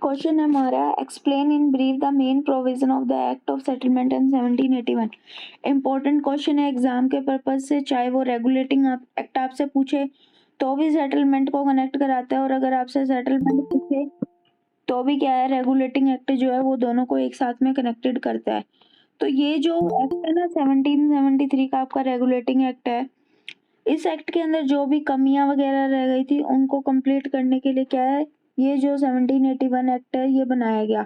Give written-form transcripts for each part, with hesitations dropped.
Question है हमारा, explain in brief the main provision of the act of settlement in 1781। Important question है exam के purpose से, चाहे वो रेगुलेटिंग एक्ट आपसे पूछे तो भी सेटलमेंट को कनेक्ट कराता है, और अगर आपसे सेटलमेंट पूछे तो भी क्या है, रेगुलेटिंग एक्ट जो है वो दोनों को एक साथ में कनेक्टेड करता है। तो ये जो एक्ट है ना 1773 का आपका रेगुलेटिंग एक्ट है, इस एक्ट के अंदर जो भी कमियां वगैरह रह गई थी उनको कंप्लीट करने के लिए क्या है, ये जो 1781 एक्ट है ये बनाया गया।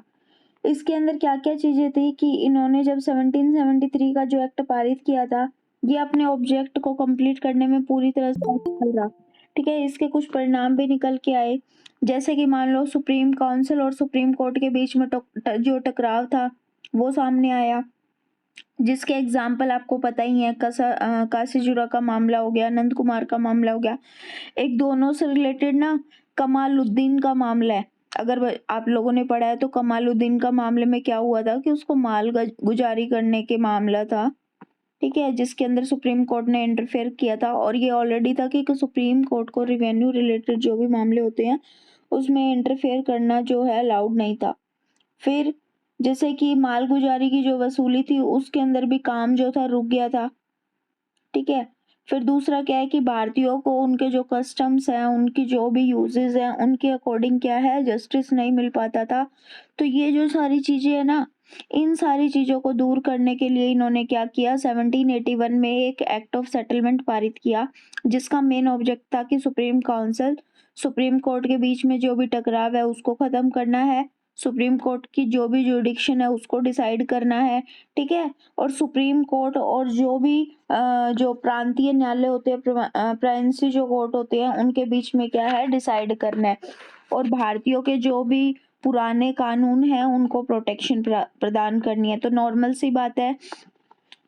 इसके अंदर क्या क्या चीजें थी कि इन्होंने जब 1773 का जो एक्ट पारित किया था, ये अपने ऑब्जेक्ट को कंप्लीट करने में पूरी तरह से असफल रहा। ठीक है, इसके कुछ परिणाम भी निकल के आए, जैसे कि मान लो सुप्रीम काउंसिल और सुप्रीम कोर्ट के बीच में जो टकराव था वो सामने आया, जिसके एग्जाम्पल आपको पता ही है, कासीजुरा का मामला हो गया, नंद कुमार का मामला हो गया। एक दोनों से रिलेटेड ना कमालुद्दीन का मामला है, अगर आप लोगों ने पढ़ा है तो कमालुद्दीन का मामले में क्या हुआ था कि उसको माल गुजारी करने के मामला था। ठीक है, जिसके अंदर सुप्रीम कोर्ट ने इंटरफेयर किया था, और ये ऑलरेडी था कि सुप्रीम कोर्ट को रिवेन्यू रिलेटेड जो भी मामले होते हैं उसमें इंटरफेयर करना जो है अलाउड नहीं था। फिर जैसे कि मालगुजारी की जो वसूली थी उसके अंदर भी काम जो था रुक गया था। ठीक है, फिर दूसरा क्या है कि भारतीयों को उनके जो कस्टम्स हैं, उनकी जो भी यूजेस हैं, उनके अकॉर्डिंग क्या है, जस्टिस नहीं मिल पाता था। तो ये जो सारी चीजें है ना, इन सारी चीजों को दूर करने के लिए इन्होंने क्या किया, 1781 में एक एक्ट ऑफ सेटलमेंट पारित किया, जिसका मेन ऑब्जेक्ट था कि सुप्रीम काउंसिल सुप्रीम कोर्ट के बीच में जो भी टकराव है उसको खत्म करना है, सुप्रीम कोर्ट की जो भी जुडिक्शन है उसको डिसाइड करना है। ठीक है, और सुप्रीम कोर्ट और जो भी जो प्रांतीय न्यायालय होते हैं, प्राइवेसी जो कोर्ट होते हैं, उनके बीच में क्या है, डिसाइड करना है। और भारतीयों के जो भी पुराने कानून हैं उनको प्रोटेक्शन प्रदान करनी है। तो नॉर्मल सी बात है,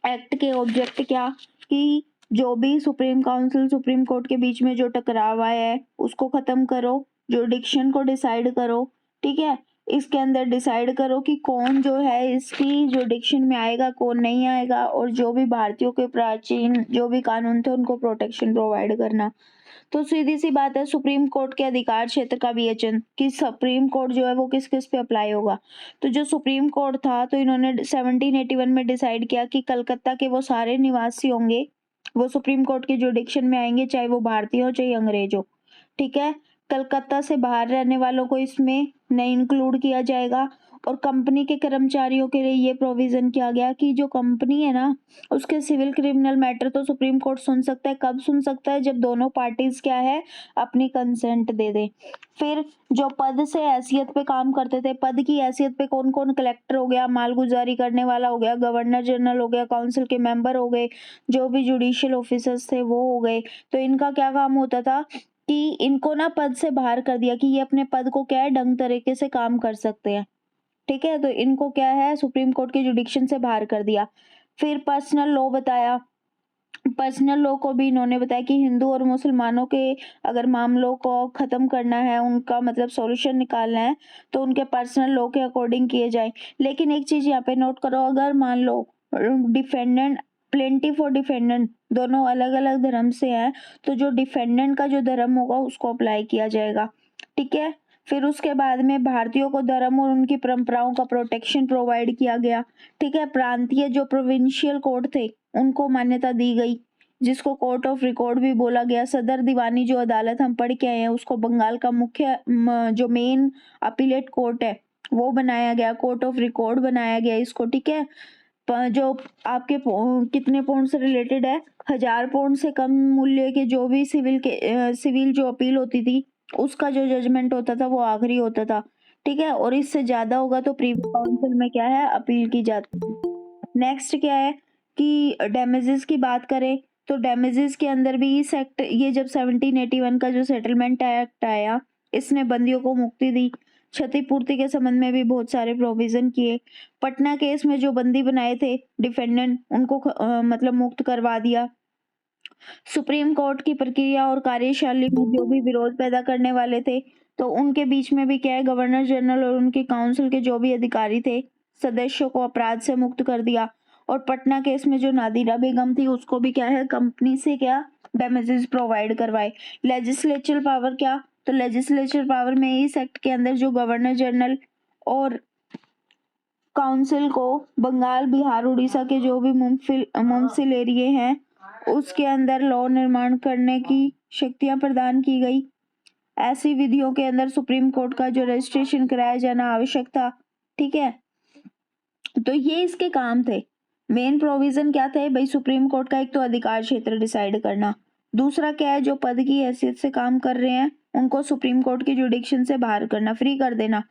एक्ट के ऑब्जेक्ट क्या, कि जो भी सुप्रीम काउंसिल सुप्रीम कोर्ट के बीच में जो टकराव आया है उसको खत्म करो, जुडिक्शन को डिसाइड करो। ठीक है, इसके अंदर डिसाइड करो कि कौन जो है इसकी जुडिक्शन में आएगा, कौन नहीं आएगा, और जो भी भारतीयों के प्राचीन जो भी कानून थे उनको प्रोटेक्शन प्रोवाइड करना। तो सीधी सी बात है, सुप्रीम कोर्ट के अधिकार क्षेत्र का विवेचन कि सुप्रीम कोर्ट जो है वो किस किस पे अप्लाई होगा। तो जो सुप्रीम कोर्ट था, तो इन्होंने 1781 में डिसाइड किया कि कलकत्ता के वो सारे निवासी होंगे वो सुप्रीम कोर्ट के जुडिक्शन में आएंगे, चाहे वो भारतीय हो चाहे अंग्रेज हो। ठीक है, कलकत्ता से बाहर रहने वालों को इसमें नहीं इंक्लूड किया जाएगा। और कंपनी के कर्मचारियों के लिए ये प्रोविजन किया गया कि जो कंपनी है ना, उसके सिविल क्रिमिनल मैटर तो सुप्रीम कोर्ट सुन सकता है, कब सुन सकता है, जब दोनों पार्टीज क्या है, अपनी कंसेंट दे दे। फिर जो पद से हैसियत पे काम करते थे, पद की हैसियत पे कौन कौन, कलेक्टर हो गया, मालगुजारी करने वाला हो गया, गवर्नर जनरल हो गया, काउंसिल के मेंबर हो गए, जो भी जुडिशियल ऑफिसर्स थे वो हो गए। तो इनका क्या काम होता था कि इनको ना पद से बाहर कर दिया कि ये अपने पद को क्या है, ढंग तरीके से काम कर सकते हैं। ठीक है, तो इनको क्या है, सुप्रीम कोर्ट के जुडिक्शन से बाहर कर दिया। फिर पर्सनल लॉ बताया, पर्सनल लॉ को भी इन्होंने बताया कि हिंदू और मुसलमानों के अगर मामलों को खत्म करना है, उनका मतलब सॉल्यूशन निकालना है, तो उनके पर्सनल लॉ के अकॉर्डिंग किए जाए। लेकिन एक चीज यहाँ पे नोट करो, अगर मान लो डिफेंडेंट, प्लेंटिफ और डिफेंडेंट दोनों अलग अलग धर्म से हैं, तो जो डिफेंडेंट का जो धर्म होगा उसको अप्लाई किया जाएगा। ठीक है, फिर उसके बाद में भारतीयों को धर्म और उनकी परंपराओं का प्रोटेक्शन प्रोवाइड किया गया। ठीक है, प्रांतीय जो प्रोविंशियल कोर्ट थे उनको मान्यता दी गई, जिसको कोर्ट ऑफ रिकॉर्ड भी बोला गया। सदर दीवानी जो अदालत हम पढ़ के आए हैं उसको बंगाल का मुख्य जो मेन अपीलेट कोर्ट है वो बनाया गया, कोर्ट ऑफ रिकॉर्ड बनाया गया इसको। ठीक है, जो आपके कितने पौंड से रिलेटेड है, 1000 पौंड से कम मूल्य के जो भी सिविल जो अपील होती थी उसका जो जजमेंट होता था वो आखिरी होता था। ठीक है, और इससे ज्यादा होगा तो प्रीवियस काउंसिल में क्या है, अपील की जाती है। नेक्स्ट क्या है कि डैमेजेस की बात करें, तो डैमेजेस के अंदर भी इस एक्ट, ये जब 1781 का जो सेटलमेंट एक्ट आया, इसने बंदियों को मुक्ति दी, क्षतिपूर्ति के संबंध में भी बहुत सारे प्रोविजन किए। पटना केस में जो बंदी बनाए थे डिफेंडेंट, उनको मतलब मुक्त करवा दिया। सुप्रीम कोर्ट की प्रक्रिया और कार्यशैली में जो भी विरोध पैदा करने वाले थे, तो उनके बीच में भी क्या है, गवर्नर जनरल और उनके काउंसिल के जो भी अधिकारी थे, सदस्यों को अपराध से मुक्त कर दिया। और पटना केस में जो नादिरा बेगम थी उसको भी क्या है, कंपनी से क्या, डैमेजेस प्रोवाइड करवाए। लेजिस्लेचर पावर क्या, तो लेजिस्लेचर पावर में इस एक्ट के अंदर जो गवर्नर जनरल और काउंसिल को बंगाल, बिहार, उड़ीसा के जो भी मुंफसिल एरिए हैं उसके अंदर लॉ निर्माण करने की शक्तियां प्रदान की गई। ऐसी विधियों के अंदर सुप्रीम कोर्ट का जो रजिस्ट्रेशन कराया जाना आवश्यक था। ठीक है, तो ये इसके काम थे। मेन प्रोविजन क्या थे भाई? सुप्रीम कोर्ट का एक तो अधिकार क्षेत्र डिसाइड करना, दूसरा क्या है, जो पद की हैसियत से काम कर रहे हैं उनको सुप्रीम कोर्ट की जुडिक्शन से बाहर करना, फ्री कर देना,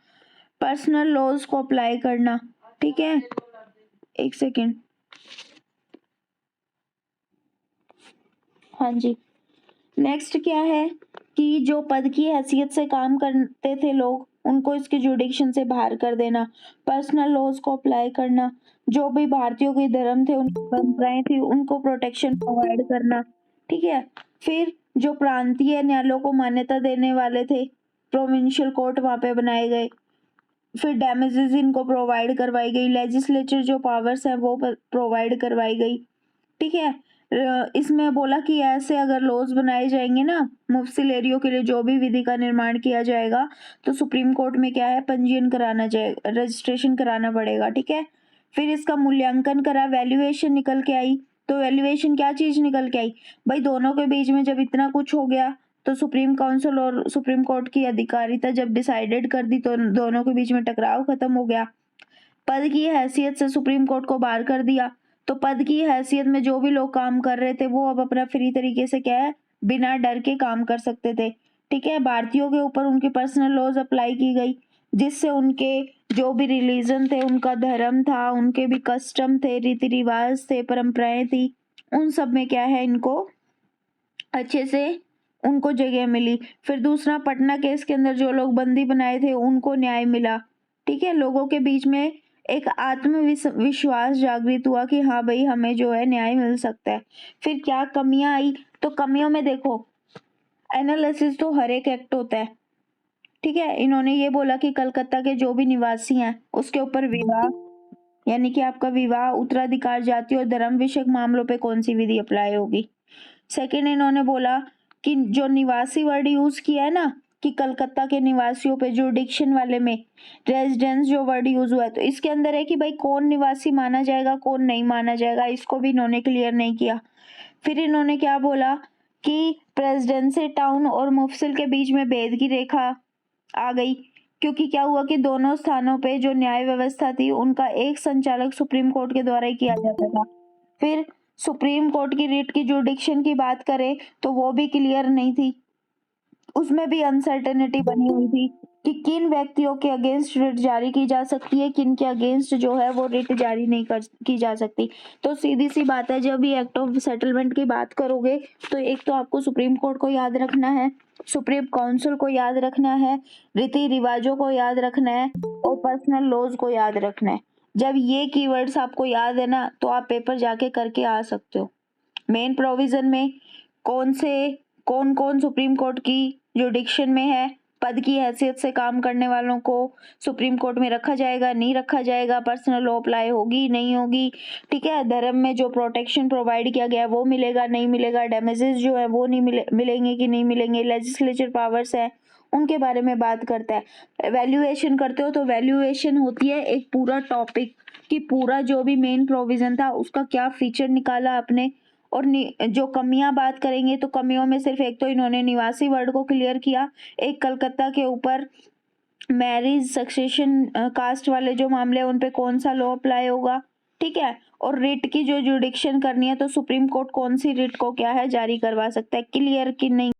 पर्सनल लॉज को अप्लाई करना। ठीक है, एक सेकेंड, हाँ जी। नेक्स्ट क्या है कि जो पद की हैसियत से काम करते थे लोग उनको इसके जुडिक्शन से बाहर कर देना, पर्सनल लॉज को अप्लाई करना, जो भी भारतीयों के धर्म थे, उनकी परंपराएं थी, उनको प्रोटेक्शन प्रोवाइड करना। ठीक है, फिर जो प्रांतीय न्यायालयों को मान्यता देने वाले थे, प्रोविंशियल कोर्ट वहां पे बनाए गए, फिर डैमेजेस इनको प्रोवाइड करवाई गई, लेजिस्लेचर जो पावर्स है वो प्रोवाइड करवाई गई। ठीक है, इसमें बोला कि ऐसे अगर लॉज बनाए जाएंगे ना मुफ्सिल एरियो के लिए, जो भी विधि का निर्माण किया जाएगा तो सुप्रीम कोर्ट में क्या है, पंजीयन कराना जाएगा, रजिस्ट्रेशन कराना पड़ेगा। ठीक है, फिर इसका मूल्यांकन करा, वैल्यूएशन निकल के आई। तो वैल्यूएशन क्या चीज निकल के आई भाई? दोनों के बीच में जब इतना कुछ हो गया तो सुप्रीम काउंसिल और सुप्रीम कोर्ट की अधिकारिता जब डिसाइडेड कर दी तो दोनों के बीच में टकराव खत्म हो गया। पद की हैसियत से सुप्रीम कोर्ट को बाहर कर दिया, तो पद की हैसियत में जो भी लोग काम कर रहे थे वो अब अपना फ्री तरीके से क्या है, बिना डर के काम कर सकते थे। ठीक है, भारतीयों के ऊपर उनकी पर्सनल लॉज अप्लाई की गई, जिससे उनके जो भी रिलीजन थे, उनका धर्म था, उनके भी कस्टम थे, रीति रिवाज थे, परंपराएं थी, उन सब में क्या है, इनको अच्छे से उनको जगह मिली। फिर दूसरा, पटना केस के अंदर जो लोग बंदी बनाए थे उनको न्याय मिला। ठीक है, लोगों के बीच में एक आत्मविश्वास जागृत हुआ कि हाँ भाई हमें जो है न्याय मिल सकता है। फिर क्या कमियां आई? तो कमियों में देखो, एनालिसिस तो हर एक एक्ट होता है। ठीक है, इन्होंने ये बोला कि कलकत्ता के जो भी निवासी हैं उसके ऊपर विवाह, यानी कि आपका विवाह, उत्तराधिकार, जाति और धर्म विषयक मामलों पे कौन सी विधि अप्लाई होगी। सेकेंड, इन्होंने बोला कि जो निवासी वर्ड यूज किया है ना, कि कलकत्ता के निवासियों पे, जुडिक्शन वाले में रेजिडेंस जो वर्ड यूज हुआ है, तो इसके अंदर है कि भाई कौन निवासी माना जाएगा, कौन नहीं माना जाएगा, इसको भी इन्होंने क्लियर नहीं किया। फिर इन्होंने क्या बोला कि प्रेसिडेंसी टाउन और मुफसिल के बीच में भेद की रेखा आ गई, क्योंकि क्या हुआ कि दोनों स्थानों पे जो न्याय व्यवस्था थी उनका एक संचालक सुप्रीम कोर्ट के द्वारा ही किया जाता था। फिर सुप्रीम कोर्ट की रिट की जुडिक्शन की बात करें तो वो भी क्लियर नहीं थी, उसमें भी अनसर्टेनिटी बनी हुई थी कि किन व्यक्तियों के अगेंस्ट रिट जारी की जा सकती है, किन के अगेंस्ट जो है वो रिट जारी नहीं की जा सकती। तो सीधी सी बात है, जब भी एक्ट ऑफ सेटलमेंट की बात करोगे तो एक तो आपको सुप्रीम कोर्ट को याद रखना है, सुप्रीम काउंसिल को याद रखना है, रीति रिवाजों को याद रखना है और पर्सनल लॉज को याद रखना है। जब ये कीवर्ड्स आपको याद है ना तो आप पेपर जाके करके आ सकते हो। मेन प्रोविजन में कौन कौन सुप्रीम कोर्ट की जुडिक्शन में है, पद की हैसियत से काम करने वालों को सुप्रीम कोर्ट में रखा जाएगा, नहीं रखा जाएगा, पर्सनल लॉ अप्लाई होगी नहीं होगी। ठीक है, धर्म में जो प्रोटेक्शन प्रोवाइड किया गया वो मिलेगा नहीं मिलेगा, डैमेजेस जो है वो नहीं मिलेंगे कि नहीं मिलेंगे, लेजिस्लेचर पावर्स है उनके बारे में बात करता है। वैल्यूएशन करते हो तो वैल्यूएशन होती है एक पूरा टॉपिक कि पूरा जो भी मेन प्रोविजन था उसका क्या फीचर निकाला आपने। और जो कमियां बात करेंगे तो कमियों में सिर्फ एक तो इन्होंने निवासी वर्ड को क्लियर किया, एक कलकत्ता के ऊपर मैरिज सक्सेशन कास्ट वाले जो मामले हैं उन पे कौन सा लॉ अप्लाई होगा। ठीक है, और रिट की जो जुडिक्शन करनी है तो सुप्रीम कोर्ट कौन सी रिट को क्या है जारी करवा सकता है, क्लियर कि नहीं